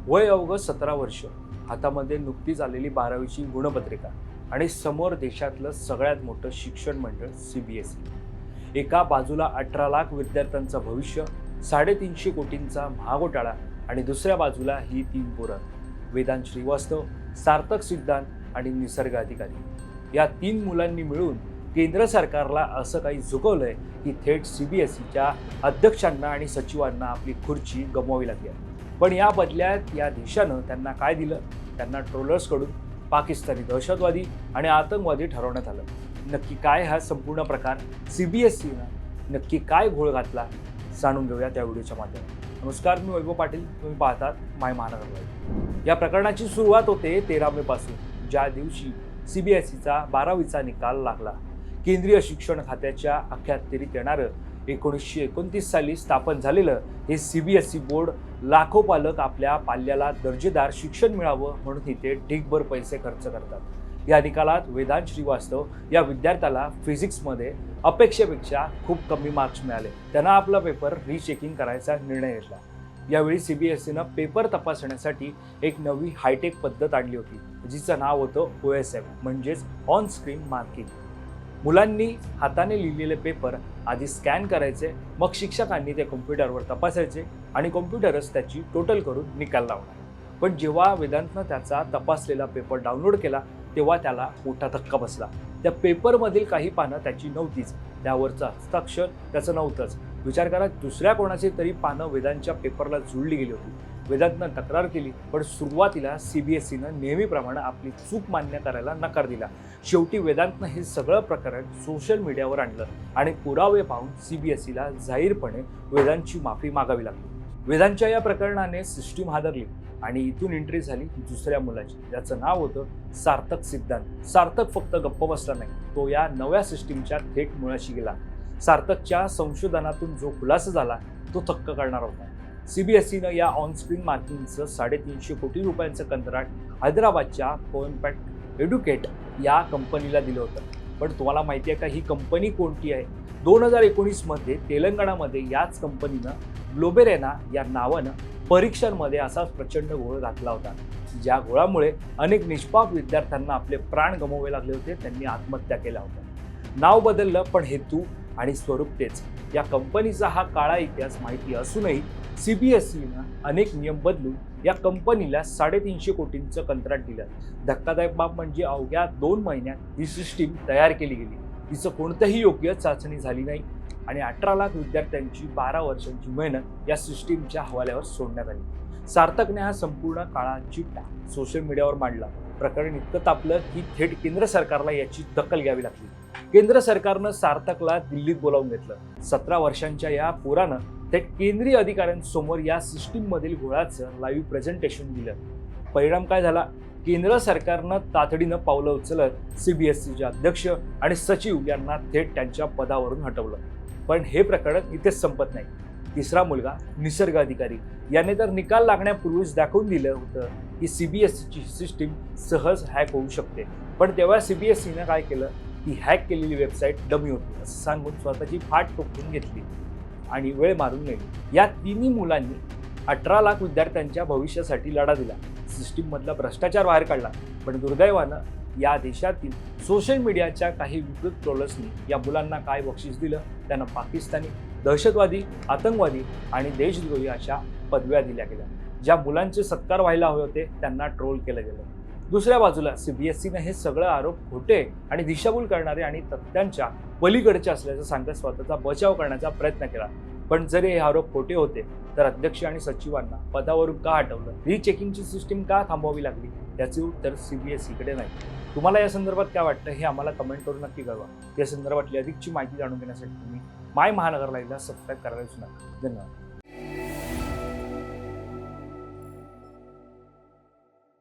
वय अवघं 17 वर्ष, हातामध्ये नुकतीच आलेली 12वीची गुणपत्रिका आणि समोर देशातलं सगळ्यात मोठं शिक्षण मंडळ CBSE। एका बाजूला 18 लाख विद्यार्थ्यांचं भविष्य, 350 कोटींचा महाघोटाळा आणि दुसऱ्या बाजूला ही 3 पोरं, वेदांत श्रीवास्तव, सार्थक सिद्धांत आणि निसर्ग अधिकारी। या 3 मुलांनी मिळून केंद्र सरकारला असं काही झुकवलंय की थेट CBSEच्या अध्यक्षांना आणि सचिवांना आपली खुर्ची गमवावी लागली। पण या बदल्यात या देशानं त्यांना काय दिलं? त्यांना ट्रोलर्सकडून पाकिस्तानी दहशतवादी आणि आतंकवादी ठरवण्यात आलं। नक्की काय हा संपूर्ण प्रकार? CBSEनं नक्की काय घोळ घातला? जाणून घेऊया त्या व्हिडिओच्या माध्यमातून। नमस्कार, मी वैभव पाटील, तुम्ही पाहतात माय महानगर लाईव्ह। या प्रकरणाची सुरुवात होते 13 मे पासून, ज्या दिवशी CBSEचा 12वीचा निकाल लागला। केंद्रीय शिक्षण खात्याच्या अखत्यारीत येणारं 1929 साली स्थापन झालेलं हे CBSE बोर्ड लाखो पालक आपल्या पाल्याला दर्जेदार शिक्षण मिळावं म्हणून इथे ढीगभर पैसे खर्च करतात। या निकालात वेदांत श्रीवास्तव या विद्यार्थ्याला फिजिक्समध्ये अपेक्षेपेक्षा खूप कमी मार्क्स मिळाले। त्यांना आपला पेपर रिचेकिंग करायचा निर्णय घेतला। यावेळी CBSEनं पेपर तपासण्यासाठी एक नवी हायटेक पद्धत आणली होती, जिचं नाव होतं OSM, म्हणजेच ऑन स्क्रीन मार्किंग। मुलांनी हाताने लिहिलेले पेपर आधी स्कॅन करायचे, मग शिक्षकांनी ते कॉम्प्युटरवर तपासायचे आणि कॉम्प्युटरच त्याची टोटल करून निकाल लावणार। पण जेव्हा वेदांतनं त्याचा तपासलेला पेपर डाउनलोड केला तेव्हा त्याला मोठा धक्का बसला। त्या पेपरमधील काही पानं त्याची नव्हतीच, त्यावरचं हस्ताक्षर त्याचं नव्हतंच। विचार करा, दुसऱ्या कोणाची तरी पानं वेदांतच्या पेपरला जुळली गेली होती। वेदांतनं तक्रार केली, पण सुरुवातीला CBSEनं नेहमीप्रमाणे आपली चूक मान्य करायला नकार दिला। शेवटी वेदांतनं हे सगळं प्रकरण सोशल मीडियावर आणलं आणि पुरावे पाहून CBSEला जाहीरपणे वेदांतची माफी मागावी लागली। वेदांतच्या या प्रकरणाने सिस्टीम हादरली आणि इथून एंट्री झाली दुसऱ्या मुलाची, ज्याचं नाव होतं सार्थक सिद्धांत। सार्थक फक्त गप्प बसला नाही, तो या नव्या सिस्टीमच्या थेट मुळाशी गेला। सार्थकच्या संशोधनातून जो खुलासा झाला तो थक्क करणार होता। CBSEनं या ऑनस्क्रीन मार्किंगचं 350 कोटी रुपयांचं कंत्राट हैदराबादच्या पोएमपॅक्ट एड्युकेट या कंपनीला दिलं होतं। पण तुम्हाला माहिती आहे का ही कंपनी कोणती आहे? 2019 मध्ये तेलंगणामध्ये याच कंपनीनं ग्लोबेरेना या नावानं परीक्षांमध्ये असाच प्रचंड घोळ घातला होता, ज्या घोळामुळे अनेक निष्पाप विद्यार्थ्यांना आपले प्राण गमवावे लागले होते। त्यांनी आत्महत्या केल्या होत्या। नाव बदललं पण हेतू आणि स्वरूप तेच। या कंपनीचा हा काळा इतिहास माहिती असूनही CBSEनं अनेक नियम बदलून या कंपनीला 350 कोटींचं कंत्राट दिलं। धक्कादायक बाब म्हणजे अवघ्या 2 महिन्यात ही सिस्टीम तयार केली गेली, तिचं कोणतंही योग्य चाचणी झाली नाही आणि 18 लाख विद्यार्थ्यांची 12 वर्षांची मेहनत या सिस्टीमच्या हवाल्यावर सोडण्यात आली। सार्थकने हा संपूर्ण काळा चिट्टा सोशल मीडियावर मांडला। प्रकरण इतकं तापलं की थेट केंद्र सरकारला याची दखल घ्यावी लागली। केंद्र सरकारनं सार्थकला दिल्लीत बोलावून घेतलं। 17 वर्षांच्या या पोरानं थेट केंद्रीय अधिकाऱ्यांसमोर या सिस्टीममधील घोळाचं लाईव्ह प्रेझेंटेशन दिलं। परिणाम काय झाला? केंद्र सरकारनं तातडीनं पावलं उचलत CBSEचे अध्यक्ष आणि सचिव यांना थेट त्यांच्या पदावरून हटवलं। पण हे प्रकरण इथेच संपत नाही। तिसरा मुलगा निसर्ग अधिकारी याने तर निकाल लागण्यापूर्वीच दाखवून दिलं होतं की CBSEची सिस्टीम सहज हॅक होऊ शकते। पण तेव्हा CBSEनं काय केलं? ती हॅक केलेली वेबसाईट डमी होती असं सांगून स्वतःची फाट टोकून घेतली आणि वेळ मारून नेली। या 3 मुलांनी 18 लाख विद्यार्थ्यांच्या भविष्यासाठी लढा दिला, सिस्टीममधला भ्रष्टाचार बाहेर काढला। पण दुर्दैवानं या देशातील सोशल मीडियाच्या काही विकृत ट्रोलर्सनी या मुलांना काय बक्षीस दिलं? त्यांना पाकिस्तानी दहशतवादी, आतंकवादी आणि देशद्रोही अशा पदव्या दिल्या गेल्या। ज्या मुलांचे सत्कार व्हायला हवे होते त्यांना ट्रोल केलं गेलं। दुसऱ्या बाजूला CBSEनं हे सगळं आरोप खोटे आणि दिशाभूल करणारे आणि तथ्यांच्या पलीकडचे असल्याचं सांगत स्वतःचा बचाव करण्याचा प्रयत्न केला। पण जरी हे आरोप खोटे होते तर अध्यक्ष आणि सचिवांना पदावरून का हटवलं? रिचेकिंगची सिस्टीम का थांबवावी लागली? याचे उत्तर CBSEकडे नाही। तुम्हाला या संदर्भात काय वाटतं हे आम्हाला कमेंट करून नक्की कळवा। या संदर्भातली अधिकची माहिती जाणून घेण्यासाठी तुम्ही माय महानगर लाईव्हला सबस्क्राईब करायला विसरू नका। धन्यवाद।